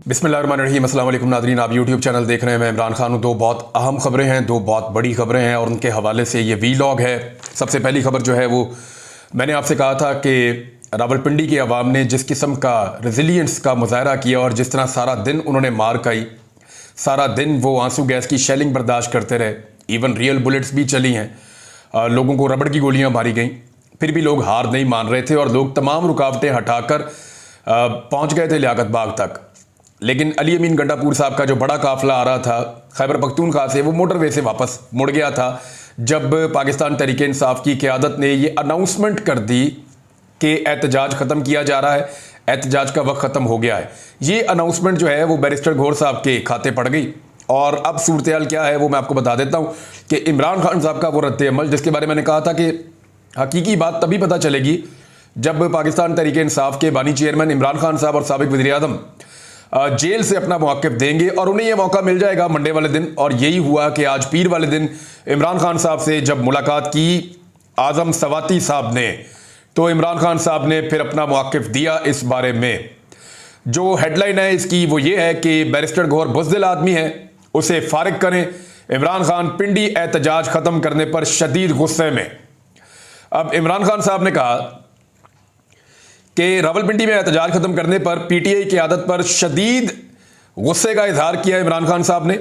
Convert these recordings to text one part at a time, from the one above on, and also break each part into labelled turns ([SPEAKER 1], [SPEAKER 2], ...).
[SPEAKER 1] बिस्मिल्लाहिर्रहमानिर्रहीम। अस्सलाम वालेकुम नाज़रीन, आप यूट्यूब चैनल देख रहे हैं। मैं इमरान खान हूँ। दो बहुत अहम खबरें हैं, दो बहुत बड़ी खबरें हैं और उनके हवाले से ये वीलॉग है। सबसे पहली खबर जो है वो मैंने आपसे कहा था कि रावलपिंडी के अवाम ने जिस किस्म का रेजिलियंस का मुजाहरा किया और जिस तरह सारा दिन उन्होंने मार खाई, सारा दिन वो आंसू गैस की शेलिंग बर्दाश्त करते रहे, इवन रियल बुलेट्स भी चली हैं, लोगों को रबड़ की गोलियां मारी गई, फिर भी लोग हार नहीं मान रहे थे और लोग तमाम रुकावटें हटाकर पहुंच गए थे लियाकत बाग तक। लेकिन अली अमीन गंडापुर साहब का जो बड़ा काफिला आ रहा था खैबर पख्तूनख्वा से, वो मोटरवे से वापस मुड़ गया था जब पाकिस्तान तहरीक इंसाफ की क़यादत ने ये अनाउंसमेंट कर दी कि एहतजाज ख़त्म किया जा रहा है, एहतजाज का वक्त ख़त्म हो गया है। ये अनाउंसमेंट जो है वो बैरिस्टर गौहर साहब के खाते पड़ गई। और अब सूरत हाल क्या है वो मैं आपको बता देता हूँ कि इमरान खान साहब का वो रद्द-ए-अमल, जिसके बारे में मैंने कहा था कि हकीकी बात तभी पता चलेगी जब पाकिस्तान तहरीक इंसाफ के बानी चेयरमैन इमरान खान साहब और साबिक वज़ीर-ए-आज़म जेल से अपना मौक़िफ़ देंगे और उन्हें यह मौका मिल जाएगा मंडे वाले दिन। और यही हुआ कि आज पीर वाले दिन इमरान खान साहब से जब मुलाकात की आज़म सवाती साहब ने, तो इमरान खान साहब ने फिर अपना मौक़िफ़ दिया इस बारे में। जो हेडलाइन है इसकी वो ये है कि बैरिस्टर गौहर बुज़दिल आदमी है, उसे फारिग करें। इमरान खान पिंडी एहतजाज ख़त्म करने पर शदीद गुस्से में। अब इमरान खान साहब ने कहा कि रावलपिंडी में एहतजाज खत्म करने पर पीटीआई की आदत पर शदीद गुस्से का इजहार किया इमरान खान साहब ने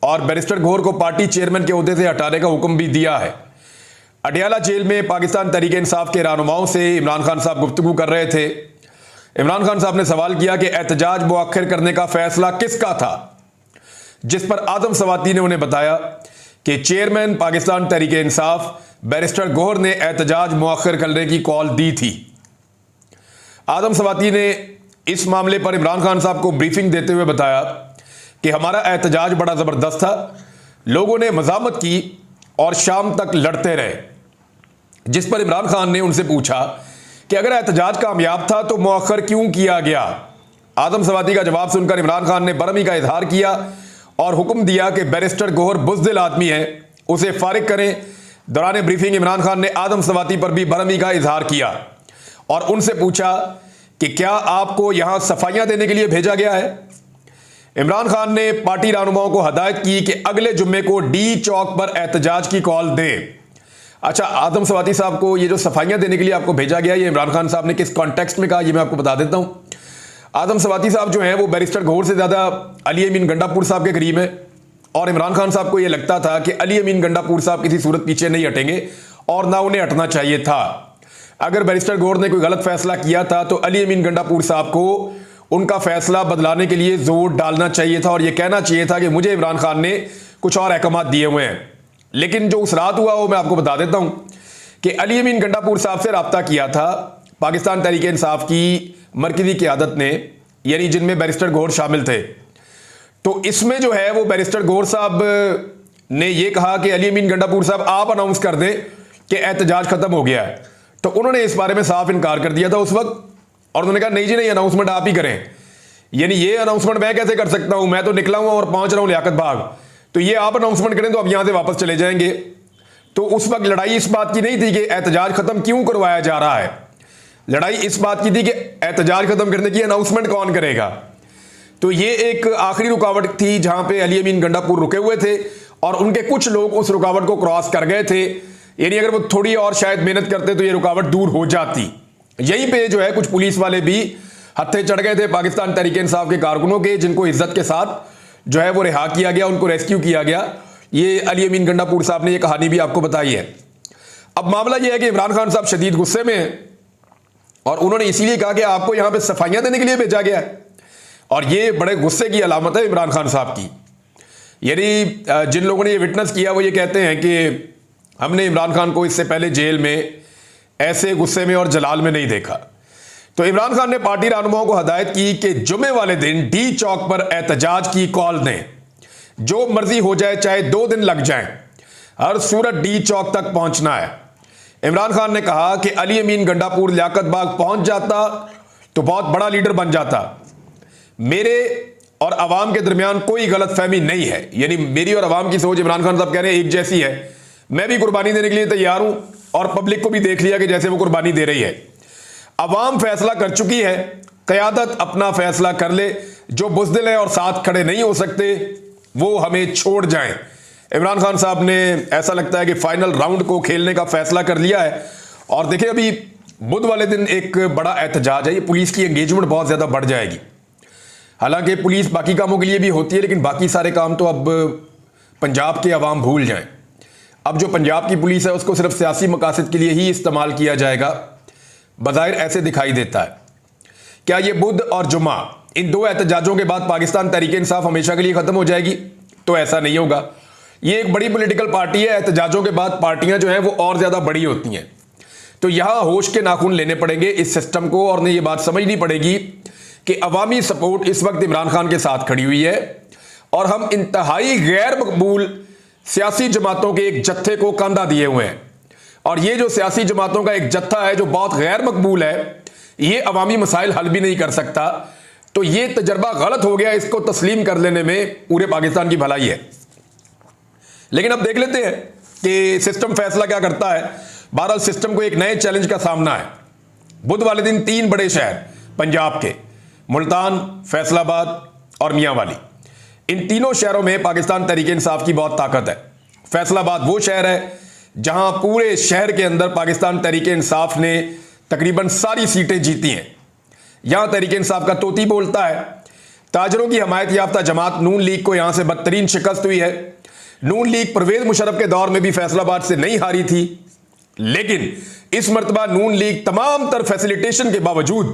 [SPEAKER 1] और बैरिस्टर गौहर को पार्टी चेयरमैन के ओहदे से हटाने का हुक्म भी दिया है। अडियाला जेल में पाकिस्तान तहरीक इंसाफ के रहनुमाओं से इमरान खान साहब गुफ्तगू कर रहे थे। इमरान खान साहब ने सवाल किया कि एहतजाज मुअख्खर करने का फैसला किसका था, जिस पर आज़म सवाती ने उन्हें बताया कि चेयरमैन पाकिस्तान तहरीक इंसाफ बैरिस्टर गौहर ने एहतजाज मुअख्खर करने की कॉल दी थी। आज़म सवाती ने इस मामले पर इमरान खान साहब को ब्रीफिंग देते हुए बताया कि हमारा एहतजाज बड़ा ज़बरदस्त था, लोगों ने मज़ामत की और शाम तक लड़ते रहे। जिस पर इमरान खान ने उनसे पूछा कि अगर एहतजाज कामयाब था तो मुअख्खर क्यों किया गया। आज़म सवाती का जवाब सुनकर इमरान खान ने बरहमी का इजहार किया और हुक्म दिया कि बैरिस्टर गौहर बुज़दिल आदमी है, उसे फारिग करें। दौरान ब्रीफिंग इमरान खान ने आज़म सवाती पर भी बरहमी का इजहार किया और उनसे पूछा कि क्या आपको यहां सफाइयां देने के लिए भेजा गया है। इमरान खान ने पार्टी रहनुमाओं को हदायत की कि अगले जुम्मे को डी चौक पर एहतजाज की कॉल दें। अच्छा, आज़म सवाती साहब को ये जो सफाइयां देने के लिए आपको भेजा गया, ये इमरान खान साहब ने किस कॉन्टेक्स्ट में कहा, ये मैं आपको बता देता हूं। आज़म सवाती साहब जो हैं वो बैरिस्टर गौहर से ज़्यादा अली अमीन गंडापुर साहब के करीब हैं और इमरान खान साहब को यह लगता था कि अली अमीन गंडापुर साहब किसी सूरत पीछे नहीं हटेंगे और ना उन्हें हटना चाहिए था। अगर बैरिस्टर गौहर ने कोई गलत फैसला किया था तो अली अमीन गंडापुर साहब को उनका फैसला बदलाने के लिए जोर डालना चाहिए था और यह कहना चाहिए था कि मुझे इमरान खान ने कुछ और अहकाम दिए हुए हैं। लेकिन जो उस रात हुआ वो मैं आपको बता देता हूं कि अली अमीन गंडापुर साहब से रब्ता किया था पाकिस्तान तहरीक इंसाफ की मरकजी क़यादत ने, यानी जिनमें बैरिस्टर गौहर शामिल थे। तो इसमें जो है वो बैरिस्टर गौहर साहब ने यह कहा कि अली अमीन गंडापुर साहब आप अनाउंस कर दें कि एहतजाज खत्म हो गया है। तो उन्होंने इस बारे में साफ इनकार कर दिया था उस वक्त और उन्होंने कहा नहीं जी नहीं, अनाउंसमेंट आप ही करें। यानी ये अनाउंसमेंट मैं कैसे कर सकता हूं, मैं तो निकला हूं और पहुंच रहा हूं लियाकत बाग, तो ये आप अनाउंसमेंट करें तो अब यहां से वापस चले जाएंगे। तो उस वक्त लड़ाई इस बात की नहीं थी कि एहतजाज खत्म क्यों करवाया जा रहा है, लड़ाई इस बात की थी कि एहतजाज खत्म करने की अनाउंसमेंट कौन करेगा। तो ये एक आखिरी रुकावट थी जहां पे अली अमीन गंडापुर रुके हुए थे और उनके कुछ लोग उस रुकावट को क्रॉस कर गए थे। यानी अगर वो थोड़ी और शायद मेहनत करते तो ये रुकावट दूर हो जाती। यहीं पे जो है कुछ पुलिस वाले भी हत्थे चढ़ गए थे पाकिस्तान तहरीक इंसाफ के कारकुनों के, जिनको इज्जत के साथ जो है वो रिहा किया गया, उनको रेस्क्यू किया गया। ये अली अमीन गंडापुर साहब ने ये कहानी भी आपको बताई है। अब मामला यह है कि इमरान खान साहब शदीद गुस्से में हैं और उन्होंने इसीलिए कहा कि आपको यहां पर सफाइयां देने के लिए भेजा गया है और ये बड़े गुस्से की अलामत है इमरान खान साहब की। यानी जिन लोगों ने ये विटनेस किया वो ये कहते हैं कि हमने इमरान खान को इससे पहले जेल में ऐसे गुस्से में और जलाल में नहीं देखा। तो इमरान खान ने पार्टी रहनुमाओं को हदायत की कि जुमे वाले दिन डी चौक पर एहतजाज की कॉल दें, जो मर्जी हो जाए, चाहे 2 दिन लग जाएं, हर सूरत डी चौक तक पहुंचना है। इमरान खान ने कहा कि अली अमीन गंडापुर लियाकत बाग पहुंच जाता तो बहुत बड़ा लीडर बन जाता। मेरे और अवाम के दरमियान कोई गलत फहमी नहीं है, यानी मेरी और अवाम की सोच इमरान खान साहब कह रहे हैं एक जैसी है। मैं भी कुर्बानी देने के लिए तैयार हूं और पब्लिक को भी देख लिया कि जैसे वो कुर्बानी दे रही है। अवाम फैसला कर चुकी है, क़यादत अपना फैसला कर ले, जो बुज़दिल हैं और साथ खड़े नहीं हो सकते वो हमें छोड़ जाएं। इमरान खान साहब ने ऐसा लगता है कि फाइनल राउंड को खेलने का फैसला कर लिया है। और देखिए अभी बुध वाले दिन एक बड़ा एहतजाज है, ये पुलिस की एंगेजमेंट बहुत ज़्यादा बढ़ जाएगी। हालांकि पुलिस बाकी कामों के लिए भी होती है, लेकिन बाकी सारे काम तो अब पंजाब के अवाम भूल जाएं। अब जो पंजाब की पुलिस है उसको सिर्फ सियासी मकासद के लिए ही इस्तेमाल किया जाएगा, बज़ाहिर ऐसे दिखाई देता है। क्या ये बुध और जुमा इन दो एहतजाजों के बाद पाकिस्तान तहरीक इंसाफ हमेशा के लिए ख़त्म हो जाएगी? तो ऐसा नहीं होगा। ये एक बड़ी पॉलिटिकल पार्टी है, एहतजाजों के बाद पार्टियां जो हैं वो और ज़्यादा बड़ी होती हैं। तो यहां होश के नाखून लेने पड़ेंगे इस सिस्टम को, और ने ये बात समझनी पड़ेगी कि अवामी सपोर्ट इस वक्त इमरान खान के साथ खड़ी हुई है और हम इंतहाई गैर मकबूल सियासी जमातों के एक जत्थे को कंधा दिए हुए हैं। और ये जो सियासी जमातों का एक जत्था है जो बहुत गैर मकबूल है, ये अवामी मसाइल हल भी नहीं कर सकता। तो ये तजर्बा गलत हो गया, इसको तस्लीम कर लेने में पूरे पाकिस्तान की भलाई है। लेकिन अब देख लेते हैं कि सिस्टम फैसला क्या करता है। बहरहाल सिस्टम को एक नए चैलेंज का सामना है। बुध वाले दिन 3 बड़े शहर पंजाब के, मुल्तान, फैसलाबाद और मियांवाली, इन तीनों शहरों में पाकिस्तान तहरीक इंसाफ की बहुत ताकत है। फैसलाबाद वो शहर है जहां पूरे शहर के अंदर पाकिस्तान तहरीक इंसाफ ने तकरीबन सारी सीटें जीती हैं। यहां तहरीक इंसाफ का तोती बोलता है। ताजरों की हमायत याफ्ता जमात नून लीग को यहां से बदतरीन शिकस्त हुई है। नून लीग परवेज मुशर्रफ के दौर में भी फैसलाबाद से नहीं हारी थी, लेकिन इस मरतबा नून लीग तमाम तर फैसिलिटेशन के बावजूद,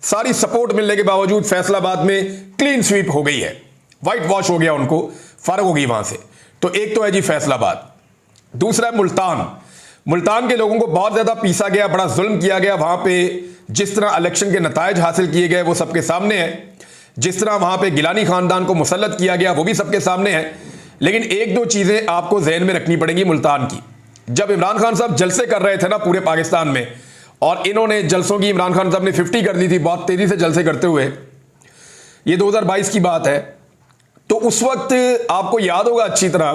[SPEAKER 1] सारी सपोर्ट मिलने के बावजूद फैसलाबाद में क्लीन स्वीप हो गई है, वाइट वॉश हो गया, उनको फर्क हो गई वहां से। तो एक तो है जी फैसलाबाद, दूसरा है मुल्तान। मुल्तान के लोगों को बहुत ज्यादा पीसा गया, बड़ा जुल्म किया गया। वहां पे जिस तरह इलेक्शन के नतायज हासिल किए गए वो सबके सामने है। जिस तरह वहां पे गिलानी खानदान को मुसल्लत किया गया वो भी सबके सामने है। लेकिन एक दो चीजें आपको जहन में रखनी पड़ेंगी मुल्तान की। जब इमरान खान साहब जलसे कर रहे थे ना पूरे पाकिस्तान में, और इन्होंने जलसों की इमरान खान साहब ने 50 कर दी थी बहुत तेजी से जलसे करते हुए, ये 2022 की बात है। तो उस वक्त आपको याद होगा अच्छी तरह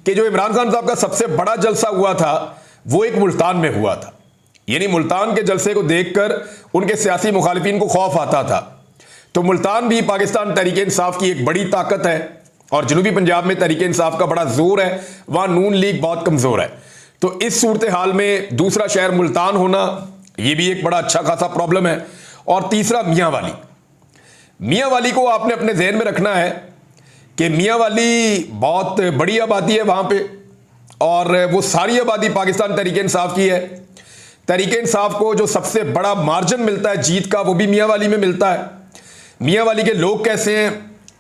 [SPEAKER 1] कि जो इमरान खान साहब का सबसे बड़ा जलसा हुआ था वो एक मुल्तान में हुआ था। यानी मुल्तान के जलसे को देखकर उनके सियासी मुखालिफिन को खौफ आता था। तो मुल्तान भी पाकिस्तान तहरीक इंसाफ की एक बड़ी ताकत है, और जनूबी पंजाब में तहरीक इंसाफ का बड़ा जोर है, वहां नून लीग बहुत कमजोर है। तो इस सूरत हाल में दूसरा शहर मुल्तान होना यह भी एक बड़ा अच्छा खासा प्रॉब्लम है। और तीसरा मियांवाली। मियांवाली को आपने अपने जहन में रखना है कि मियांवाली बहुत बड़ी आबादी है वहां पे, और वो सारी आबादी पाकिस्तान तहरीक इंसाफ की है। तहरीक इंसाफ को जो सबसे बड़ा मार्जिन मिलता है जीत का वो भी मियांवाली में मिलता है। मियांवाली के लोग कैसे हैं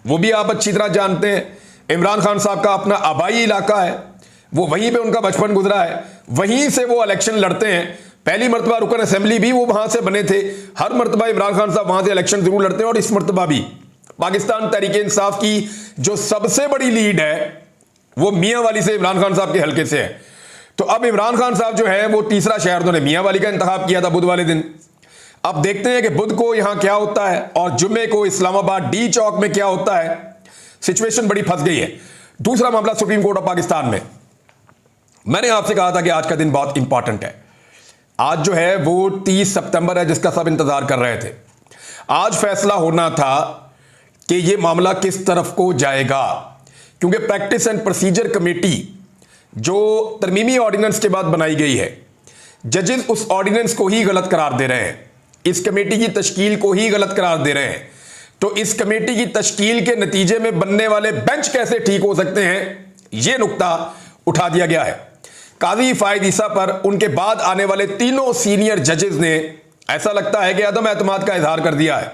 [SPEAKER 1] वो भी आप अच्छी तरह जानते हैं। इमरान खान साहब का अपना आबाई इलाका है, वो वहीं पे उनका बचपन गुजरा है, वहीं से वो इलेक्शन लड़ते हैं। पहली मरतबा रुकन असेंबली भी वो वहां से बने थे। हर मरतबा इमरान खान साहब वहां से इलेक्शन जरूर लड़ते हैं, और इस मरतबा भी पाकिस्तान तहरीक इंसाफ की जो सबसे बड़ी लीड है वो मियांवाली से इमरान खान साहब के हल्के से है। तो अब इमरान खान साहब जो है वो तीसरा शहर उन्होंने मियांवाली का इंतखाब किया था बुध वाले दिन। अब देखते हैं कि बुध को यहां क्या होता है और जुम्मे को इस्लामाबाद डी चौक में क्या होता है। सिचुएशन बड़ी फंस गई है। दूसरा मामला सुप्रीम कोर्ट ऑफ पाकिस्तान में। मैंने आपसे कहा था कि आज का दिन बहुत इंपॉर्टेंट है। आज जो है वो 30 सितंबर है जिसका सब इंतजार कर रहे थे। आज फैसला होना था कि यह मामला किस तरफ को जाएगा, क्योंकि प्रैक्टिस एंड प्रोसीजर कमेटी जो तरमीमी ऑर्डिनेंस के बाद बनाई गई है, जजेस उस ऑर्डिनेंस को ही गलत करार दे रहे हैं, इस कमेटी की तश्कील को ही गलत करार दे रहे हैं। तो इस कमेटी की तश्कील के नतीजे में बनने वाले बेंच कैसे ठीक हो सकते हैं, यह नुक्ता उठा दिया गया है। काजी फायद ईसा पर उनके बाद आने वाले तीनों सीनियर जजेस ने ऐसा लगता है कि अदम एतमाद का इजहार कर दिया है।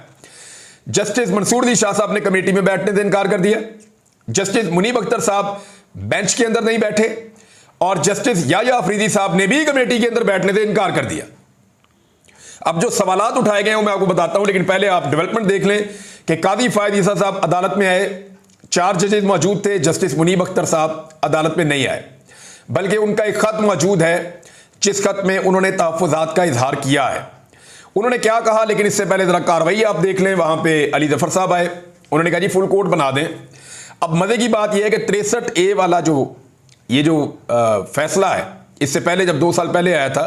[SPEAKER 1] जस्टिस मंसूर दी शाह साहब ने कमेटी में बैठने से इनकार कर दिया। जस्टिस मुनीब अख्तर साहब बेंच के अंदर नहीं बैठे, और जस्टिस याया अफरीदी साहब ने भी कमेटी के अंदर बैठने से इनकार कर दिया। अब जो सवालात उठाए गए हैं मैं आपको बताता हूं, लेकिन पहले आप डेवलपमेंट देख लें कि काजी फायद ईसा साहब अदालत में आए, 4 जजेस मौजूद थे, जस्टिस मुनीब अख्तर साहब अदालत में नहीं आए, बल्कि उनका एक खत मौजूद है जिस खत में उन्होंने तहफ़्फ़ुज़ात का इजहार किया है। उन्होंने क्या कहा, लेकिन इससे पहले जरा कार्रवाई आप देख लें। वहां पे अली जफर साहब आए, उन्होंने कहा जी फुल कोर्ट बना दें। अब मजे की बात यह है कि 63A वाला जो फैसला है, इससे पहले जब 2 साल पहले आया था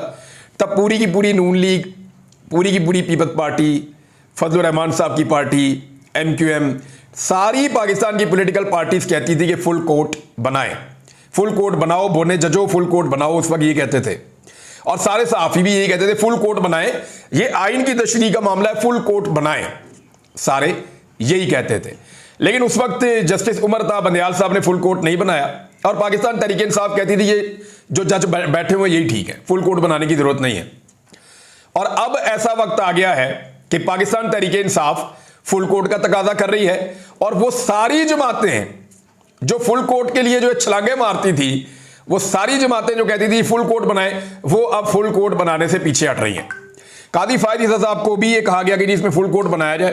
[SPEAKER 1] तब पूरी की पूरी नून लीग, पूरी की पूरी पीपल्स पार्टी, फजलुर रहमान साहब की पार्टी, MQM, सारी पाकिस्तान की पॉलिटिकल पार्टीज कहती थी कि फुल कोर्ट बनाएं, फुल कोर्ट बनाओ, बोने जजो फुल कोर्ट बनाओ, उस वक्त ये कहते थे। और सारे सहाफ़ी भी यही कहते थे फुल कोर्ट बनाएं, ये आइन की तशरीह का मामला है, फुल कोर्ट बनाएं, सारे यही कहते थे। लेकिन उस वक्त जस्टिस उमर ता बंदयाल साहब ने फुल कोर्ट नहीं बनाया और पाकिस्तान तहरीक इंसाफ कहती थी ये जो जज बैठे हुए यही ठीक है, फुल कोर्ट बनाने की जरूरत नहीं है। और अब ऐसा वक्त आ गया है कि पाकिस्तान तहरीक इंसाफ फुल कोर्ट का तकाजा कर रही है और वो सारी जमातें जो फुल कोर्ट के लिए जो छलांगे मारती थी, वो सारी जमातें जो कहती थी फुल कोर्ट बनाए, वो अब फुल कोर्ट बनाने से पीछे हट रही हैं। कादी फायद ईसा साहब को भी ये कहा गया कि जी इसमें फुल कोर्ट बनाया जाए,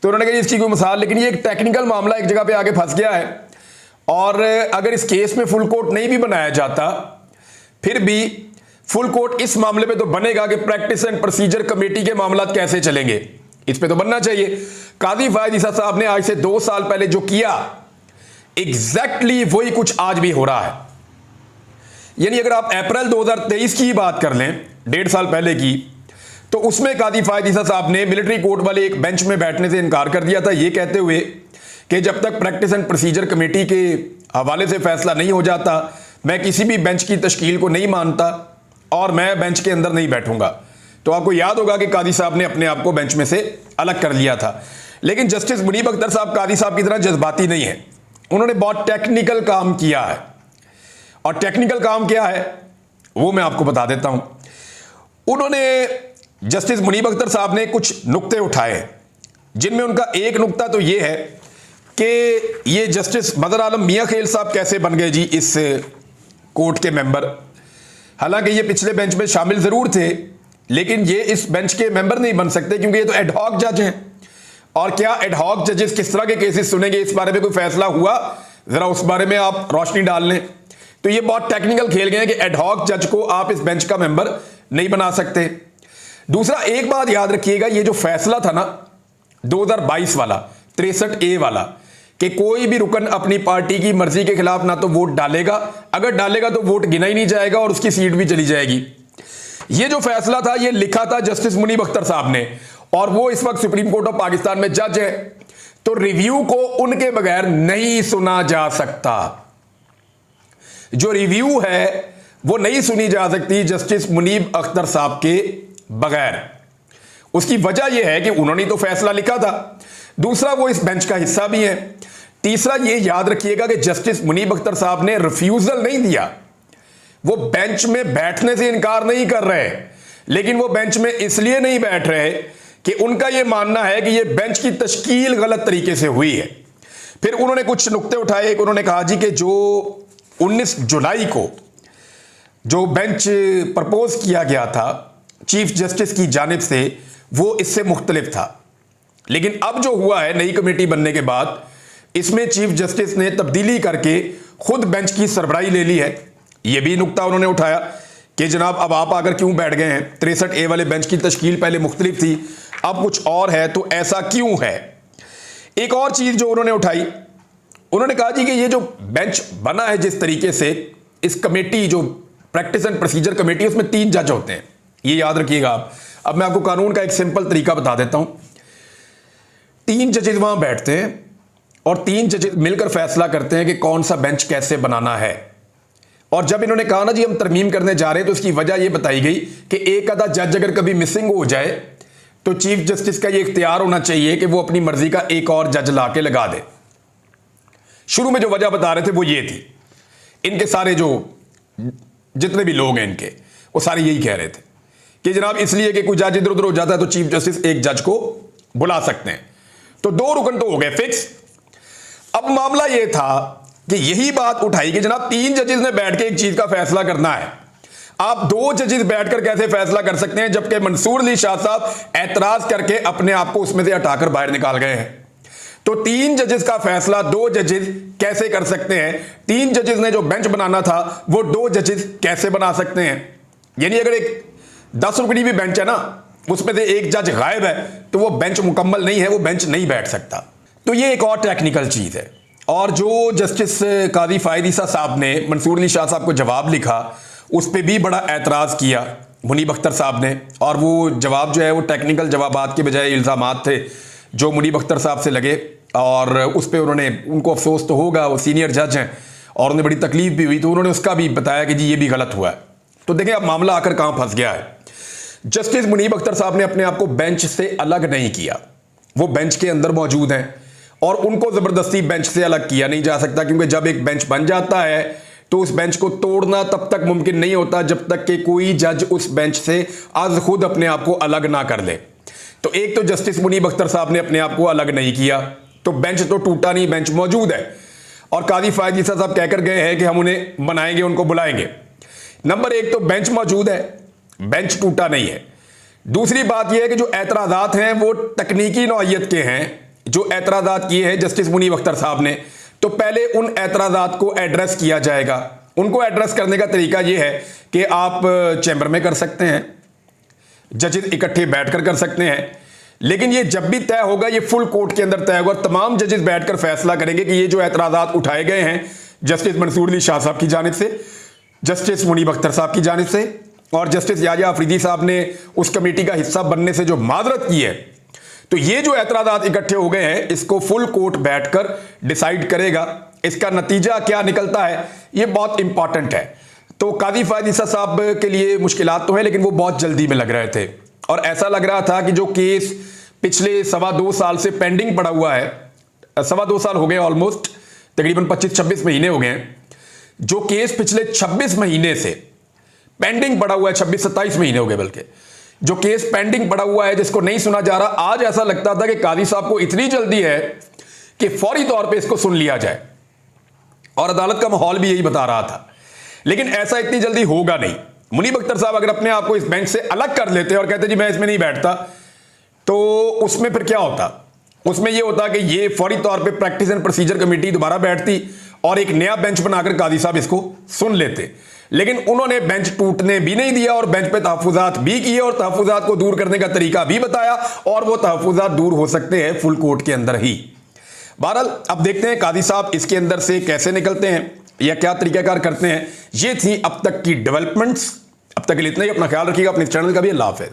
[SPEAKER 1] तो उन्होंने कहा इसकी कोई मिसाल, लेकिन ये एक टेक्निकल मामला एक जगह पे आगे फंस गया है और अगर इस केस में फुल कोर्ट नहीं भी बनाया जाता, फिर भी फुल कोर्ट इस मामले पे तो बनेगा कि प्रैक्टिस एंड प्रोसीजर कमेटी के मामला कैसे चलेंगे, इस पे तो बनना चाहिए। कादी फायद ईसा साहब ने आज से 2 साल पहले जो किया, एग्जैक्टली वही कुछ आज भी हो रहा है। यानी अगर आप अप्रैल 2023 की बात कर लें, 1.5 साल पहले की, तो उसमें कादी फायद ईसा साहब ने मिलिट्री कोर्ट वाले एक बेंच में बैठने से इनकार कर दिया था, ये कहते हुए कि जब तक प्रैक्टिस एंड प्रोसीजर कमेटी के हवाले से फैसला नहीं हो जाता, मैं किसी भी बेंच की तश्कील को नहीं मानता और मैं बेंच के अंदर नहीं बैठूंगा। तो आपको याद होगा कि कादी साहब ने अपने आप को बेंच में से अलग कर लिया था। लेकिन जस्टिस मुनीब अख्तर साहब कादी साहब की तरह जज्बाती नहीं है, उन्होंने बहुत टेक्निकल काम किया है। और टेक्निकल काम क्या है वो मैं आपको बता देता हूं। उन्होंने जस्टिस मुनीब अख्तर साहब ने कुछ नुक्ते उठाए, जिनमें उनका एक नुक्ता तो ये है कि ये जस्टिस बदर आलम मियां खेल साहब कैसे बन गए जी इस कोर्ट के मेंबर। हालांकि ये पिछले बेंच में शामिल जरूर थे, लेकिन ये इस बेंच के मेंबर नहीं बन सकते क्योंकि ये तो एडहॉक जज हैं। और क्या एडहॉक जजेस किस तरह के केसेस सुनेंगे, इस बारे में कोई फैसला हुआ, जरा उस बारे में आप रोशनी डाल लें। तो ये बहुत टेक्निकल खेल गए हैं कि एडहॉक जज को आप इस बेंच का मेंबर नहीं बना सकते। दूसरा, एक बात याद रखिएगा, ये जो फैसला था ना 2022 वाला 63A वाला, कि कोई भी रुकन अपनी पार्टी की मर्जी के खिलाफ ना तो वोट डालेगा, अगर डालेगा तो वोट गिना ही नहीं जाएगा और उसकी सीट भी चली जाएगी। ये जो फैसला था ये लिखा था जस्टिस मुनीब अख्तर साहब ने, और वो इस वक्त सुप्रीम कोर्ट ऑफ पाकिस्तान में जज है, तो रिव्यू को उनके बगैर नहीं सुना जा सकता। जो रिव्यू है वो नहीं सुनी जा सकती जस्टिस मुनीब अख्तर साहब के बगैर। उसकी वजह यह है कि उन्होंने तो फैसला लिखा था, दूसरा वो इस बेंच का हिस्सा भी है, तीसरा ये याद रखिएगा कि जस्टिस मुनीब अख्तर साहब ने रिफ्यूजल नहीं दिया, वो बेंच में बैठने से इनकार नहीं कर रहे, लेकिन वो बेंच में इसलिए नहीं बैठ रहे कि उनका यह मानना है कि यह बेंच की तश्कील गलत तरीके से हुई है। फिर उन्होंने कुछ नुक्ते उठाए। एक उन्होंने कहा जी कि जो 19 जुलाई को जो बेंच प्रपोज किया गया था चीफ जस्टिस की जानिब से, वो इससे मुख्तलिफ था, लेकिन अब जो हुआ है नई कमेटी बनने के बाद, इसमें चीफ जस्टिस ने तब्दीली करके खुद बेंच की सरबराही ले ली है। यह भी नुक्ता उन्होंने उठाया कि जनाब अब आप आकर क्यों बैठ गए हैं, 63A वाले बेंच की तश्कील पहले मुख्तलिफ थी, अब कुछ और है, तो ऐसा क्यों है। एक और चीज जो उन्होंने उठाई, उन्होंने कहा जी कि ये जो बेंच बना है जिस तरीके से, इस कमेटी जो प्रैक्टिस एंड प्रोसीजर कमेटी, उसमें 3 जज होते हैं, ये याद रखिएगा आप। अब मैं आपको कानून का एक सिंपल तरीका बता देता हूं। 3 जजेस वहां बैठते हैं और 3 जजेस मिलकर फैसला करते हैं कि कौन सा बेंच कैसे बनाना है। और जब इन्होंने कहा ना जी हम तरमीम करने जा रहे हैं, तो उसकी वजह यह बताई गई कि एक आधा जज अगर कभी मिसिंग हो जाए तो चीफ जस्टिस का यह इख्तियार होना चाहिए कि वो अपनी मर्जी का एक और जज ला के लगा दे। शुरू में जो वजह बता रहे थे वो ये थी, इनके सारे जो जितने भी लोग हैं इनके, वो सारे यही कह रहे थे कि जनाब इसलिए कि कोई जज इधर उधर हो जाता है तो चीफ जस्टिस एक जज को बुला सकते हैं। तो 2 रुकन तो हो गए फिक्स। अब मामला यह था कि यही बात उठाई कि जनाब 3 जजेस ने बैठ के एक चीज का फैसला करना है, आप 2 जजेस बैठकर कैसे फैसला कर सकते हैं, जबकि मंसूर अली शाह साहब एतराज करके अपने आप को उसमें से हटाकर बाहर निकाल गए हैं। तो 3 जजेस का फैसला 2 जजेस कैसे कर सकते हैं। 3 जजेस ने जो बेंच बनाना था वो 2 जजेस कैसे बना सकते हैं। यानी अगर एक 10 रुपये भी बेंच है ना, उसमें से एक जज गायब है तो वो बेंच मुकम्मल नहीं है, वो बेंच नहीं बैठ सकता। तो ये एक और टेक्निकल चीज है। और जो जस्टिस कादी फायद ईसा साहब ने मंसूर अली शाह साहब को जवाब लिखा, उस पर भी बड़ा एतराज़ किया मुनीब अख्तर साहब ने, और वो जवाब जो है वो टेक्निकल जवाबात के बजाय इल्ज़ामात थे। जो मुनीब अख्तर साहब से लगे, और उस पर उनको अफसोस तो होगा, वो सीनियर जज हैं और उन्हें बड़ी तकलीफ भी हुई, तो उन्होंने उसका भी बताया कि जी ये भी गलत हुआ है। तो देखें अब मामला आकर कहां फंस गया है। जस्टिस मुनीब अख्तर साहब ने अपने आप को बेंच से अलग नहीं किया, वो बेंच के अंदर मौजूद हैं और उनको जबरदस्ती बेंच से अलग किया नहीं जा सकता, क्योंकि जब एक बेंच बन जाता है तो उस बेंच को तोड़ना तब तक मुमकिन नहीं होता जब तक कि कोई जज उस बेंच से आज खुद अपने आप को अलग ना कर ले। तो एक तो जस्टिस मुनीब अख्तर साहब ने अपने आप को अलग नहीं किया, तो बेंच तो टूटा नहीं, बेंच मौजूद है और काजी फायद ईसा साहब कहकर गए हैं कि हम उन्हें बनाएंगे, उनको बुलाएंगे। नंबर एक तो बेंच मौजूद है, बेंच टूटा नहीं है। दूसरी बात यह है कि जो एतराजात हैं वो तकनीकी नौइयत के हैं, जो एतराजात किए हैं जस्टिस मुनीब अख्तर साहब ने, तो पहले उन एतराजात को एड्रेस किया जाएगा। उनको एड्रेस करने का तरीका यह है कि आप चैम्बर में कर सकते हैं, जजेस इकट्ठे बैठकर कर सकते हैं, लेकिन ये जब भी तय होगा ये फुल कोर्ट के अंदर तय होगा। तमाम जजेस बैठकर फैसला करेंगे कि ये जो एतराजात उठाए गए हैं जस्टिस मंसूर अली शाह साहब की जानिब से, जस्टिस मुनीब अख्तर साहब की जानिब से और जस्टिस याहिया अफरीदी साहब ने उस कमेटी का हिस्सा बनने से जो माजरत की है, तो ये जो एतराजात इकट्ठे हो गए हैं इसको फुल कोर्ट बैठकर डिसाइड करेगा। इसका नतीजा क्या निकलता है ये बहुत इंपॉर्टेंट है। तो काजी फायद ईसा साहब के लिए मुश्किलात तो है, लेकिन वो बहुत जल्दी में लग रहे थे और ऐसा लग रहा था कि जो केस पिछले 2.25 साल से पेंडिंग पड़ा हुआ है, 2.25 साल हो गए ऑलमोस्ट, तकरीबन 25-26 महीने हो गए हैं, जो केस पिछले 26 महीने से पेंडिंग पड़ा हुआ है, 26-27 महीने हो गए बल्कि, जो केस पेंडिंग पड़ा हुआ है जिसको नहीं सुना जा रहा, आज ऐसा लगता था कि काजी साहब को इतनी जल्दी है कि फौरी तौर पे इसको सुन लिया जाए और अदालत का माहौल भी यही बता रहा था, लेकिन ऐसा इतनी जल्दी होगा नहीं। मुनीब अख्तर साहब अगर अपने आप को इस बेंच से अलग कर लेते और कहते जी मैं इसमें नहीं बैठता, तो उसमें फिर क्या होता? उसमें यह होता कि ये फौरी तौर पे प्रैक्टिस एंड प्रोसीजर कमेटी दोबारा बैठती और एक नया बेंच बनाकर काजी साहब इसको सुन लेते, लेकिन उन्होंने बेंच टूटने भी नहीं दिया और बेंच पे तहफुजात भी किए और तहफुजात को दूर करने का तरीका भी बताया और वो तहफुजात दूर हो सकते हैं फुल कोर्ट के अंदर ही। बहरहाल अब देखते हैं काजी साहब इसके अंदर से कैसे निकलते हैं या क्या तरीकाकार करते हैं। ये थी अब तक की डेवलपमेंट्स। अब तक के लिए इतना ही। अपना ख्याल रखिएगा, अपने चैनल का भी। अल्लाह हाफ़िज़।